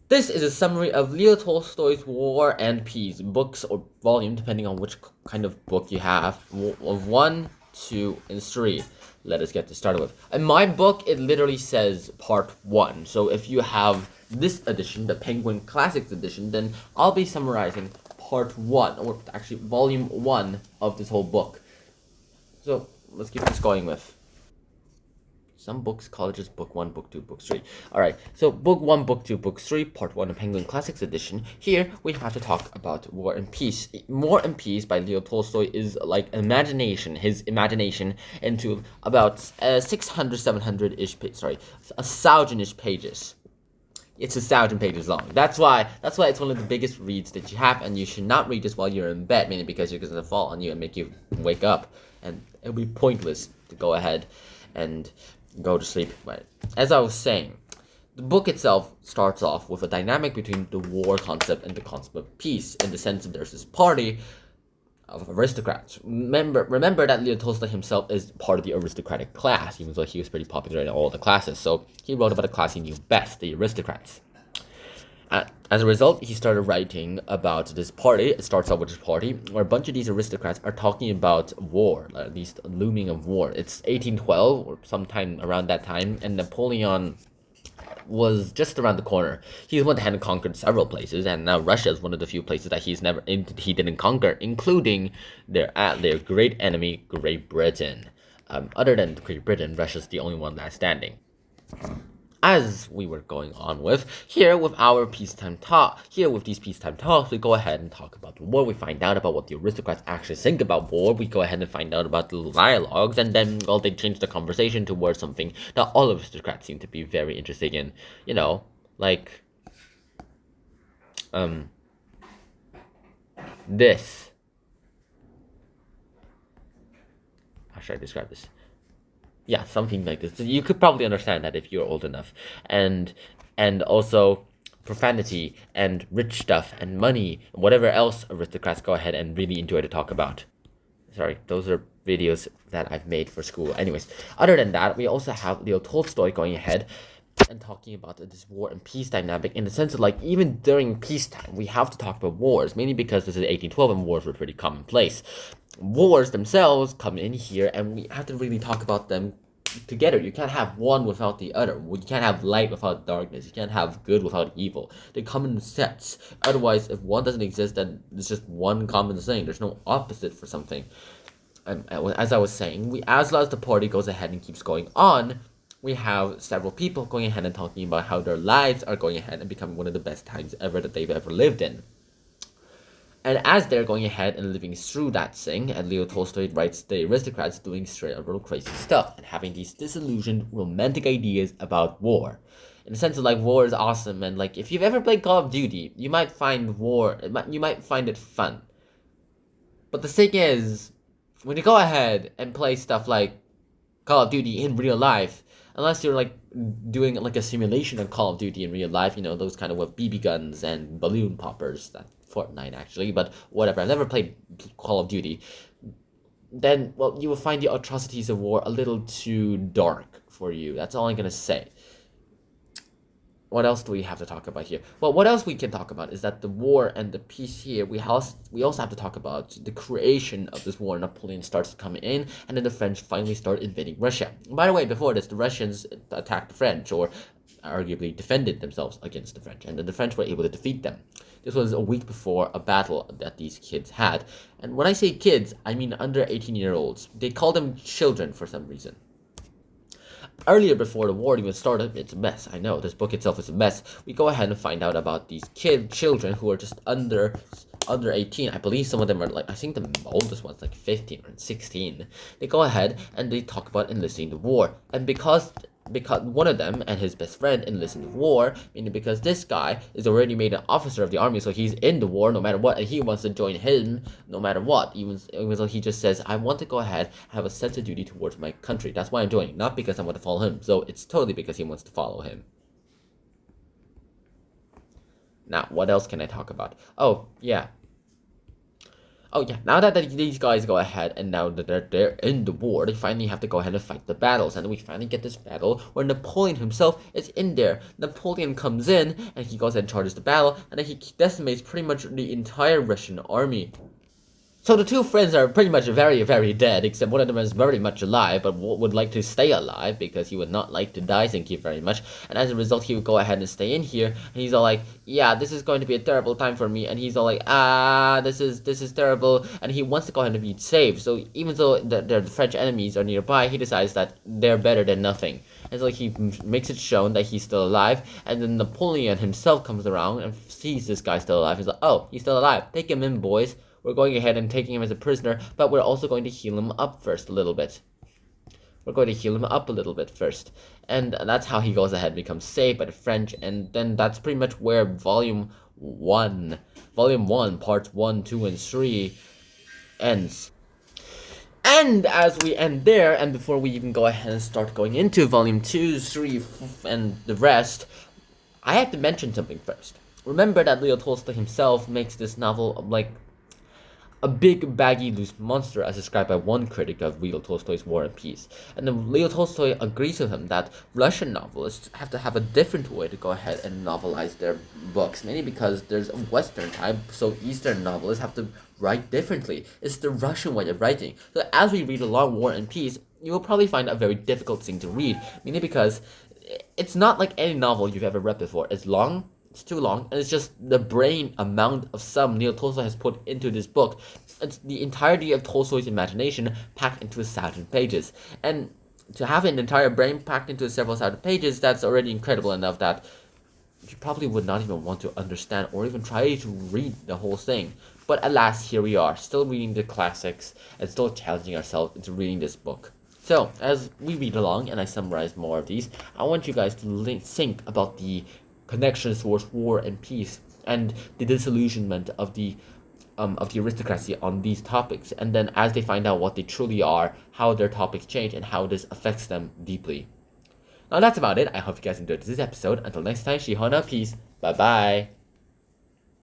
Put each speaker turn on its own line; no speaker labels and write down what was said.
This is a summary of Leo Tolstoy's War and Peace, books or volume, depending on which kind of book you have, of 1, 2, and 3. Let us get this started with. In my book, it literally says part 1. So if you have this edition, the Penguin Classics edition, then I'll be summarizing part 1, or actually volume 1 of this whole book. So let's keep this going with. Some books, colleges, book 1, book 2, book 3. Alright, so book 1, book 2, book 3, part 1 of Penguin Classics edition. Here, we have to talk about War and Peace. War and Peace by Leo Tolstoy is like his imagination into about 600, 700-ish, 1,000-ish pages. It's 1,000 pages long. That's why it's one of the biggest reads that you have, and you should not read this while you're in bed, mainly because you're going to fall on you and make you wake up, and it'll be pointless to go ahead and go to sleep. But as I was saying, the book itself starts off with a dynamic between the war concept and the concept of peace, in the sense that there's this party of aristocrats. Remember that Leo Tolstoy himself is part of the aristocratic class, even though he was pretty popular in all the classes. So he wrote about the class he knew best, the aristocrats. As a result, he started writing about this party. It starts off with this party where a bunch of these aristocrats are talking about war, at least looming of war. It's 1812 or sometime around that time, and Napoleon was just around the corner. He went ahead and conquered several places, and now Russia is one of the few places that he didn't conquer, including their great enemy, Great Britain. Other than Great Britain, Russia's the only one that's standing. As we were going on with, here with these peacetime talks, we go ahead and talk about the war. We find out about what the aristocrats actually think about war. We go ahead and find out about the dialogues, and then, well, they change the conversation towards something that all aristocrats seem to be very interested in. You know, like, this. How should I describe this? Yeah, something like this. You could probably understand that if you're old enough. And also profanity and rich stuff and money, whatever else aristocrats go ahead and really enjoy to talk about. Sorry, those are videos that I've made for school. Anyways, other than that, we also have Leo Tolstoy going ahead and talking about this war and peace dynamic, in the sense of, like, even during peacetime, we have to talk about wars, mainly because this is 1812 and wars were pretty commonplace. Wars themselves come in here, and we have to really talk about them together. You can't have one without the other. You can't have light without darkness. You can't have good without evil. They come in sets. Otherwise, if one doesn't exist, then it's just one common thing. There's no opposite for something. And as I was saying, as long as the party goes ahead and keeps going on, we have several people going ahead and talking about how their lives are going ahead and becoming one of the best times ever that they've ever lived in. And as they're going ahead and living through that thing, and Leo Tolstoy writes the aristocrats doing straight up real crazy stuff and having these disillusioned romantic ideas about war. In the sense of, like, war is awesome, and, like, if you've ever played Call of Duty, you might find you might find it fun. But the thing is, when you go ahead and play stuff like Call of Duty in real life, unless you're, like, doing, like, a simulation of Call of Duty in real life, you know, those kind of with BB guns and balloon poppers, that Fortnite actually, but whatever, I've never played Call of Duty, then, well, you will find the atrocities of war a little too dark for you. That's all I'm gonna say. What else do we have to talk about here? Well, what else we can talk about is that the war and the peace here, we also have to talk about the creation of this war. Napoleon starts to come in, and then the French finally start invading Russia. By the way, before this, the Russians attacked the French, or arguably defended themselves against the French, and then the French were able to defeat them. This was a week before a battle that these kids had. And when I say kids, I mean under 18-year-olds. They call them children for some reason. Earlier, before the war even started, it's a mess. I know, this book itself is a mess. We go ahead and find out about these children who are just under 18. I believe some of them are, like, I think the oldest one's like 15 or 16. They go ahead and they talk about enlisting the war. And because one of them and his best friend enlisted in the war, meaning because this guy is already made an officer of the army, so he's in the war no matter what, and he wants to join him no matter what, even though he just says, I want to go ahead and have a sense of duty towards my country. That's why I'm joining, not because I want to follow him. So it's totally because he wants to follow him. Now, what else can I talk about? Oh, yeah. Oh yeah, now that these guys go ahead and now that they're in the war, they finally have to go ahead and fight the battles. And we finally get this battle where Napoleon himself is in there. Napoleon comes in and he goes and charges the battle, and then he decimates pretty much the entire Russian army. So the two friends are pretty much very, very dead, except one of them is very much alive, but would like to stay alive because he would not like to die, thank you very much. And as a result, he would go ahead and stay in here, and he's all like, yeah, this is going to be a terrible time for me, and he's all like, this is terrible, and he wants to go ahead and be saved. So even though the French enemies are nearby, he decides that they're better than nothing. And so he makes it shown that he's still alive, and then Napoleon himself comes around and sees this guy still alive. He's like, oh, he's still alive. Take him in, boys. We're going ahead and taking him as a prisoner, but we're also going to heal him up first a little bit. We're going to heal him up a little bit first. And that's how he goes ahead and becomes saved by the French, and then that's pretty much where Volume 1, Parts 1, 2, and 3 ends. And as we end there, and before we even go ahead and start going into Volume 2, 3, and the rest, I have to mention something first. Remember that Leo Tolstoy himself makes this novel like a big, baggy, loose monster, as described by one critic of Leo Tolstoy's War and Peace. And then Leo Tolstoy agrees with him that Russian novelists have to have a different way to go ahead and novelize their books, mainly because there's a Western type, so Eastern novelists have to write differently. It's the Russian way of writing. So as we read along War and Peace, you will probably find a very difficult thing to read, mainly because it's not like any novel you've ever read before. It's long, it's too long, and it's just the brain amount of sum Leo Tolstoy has put into this book. It's the entirety of Tolstoy's imagination packed into 1,000 pages. And to have an entire brain packed into several thousand pages, that's already incredible enough that you probably would not even want to understand or even try to read the whole thing. But alas, here we are, still reading the classics and still challenging ourselves into reading this book. So, as we read along and I summarize more of these, I want you guys to think about the connections towards war and peace and the disillusionment of the aristocracy on these topics, and then as they find out what they truly are, how their topics change and how this affects them deeply. Now that's about it. I hope you guys enjoyed this episode. Until next time, Shihona, peace. Bye bye.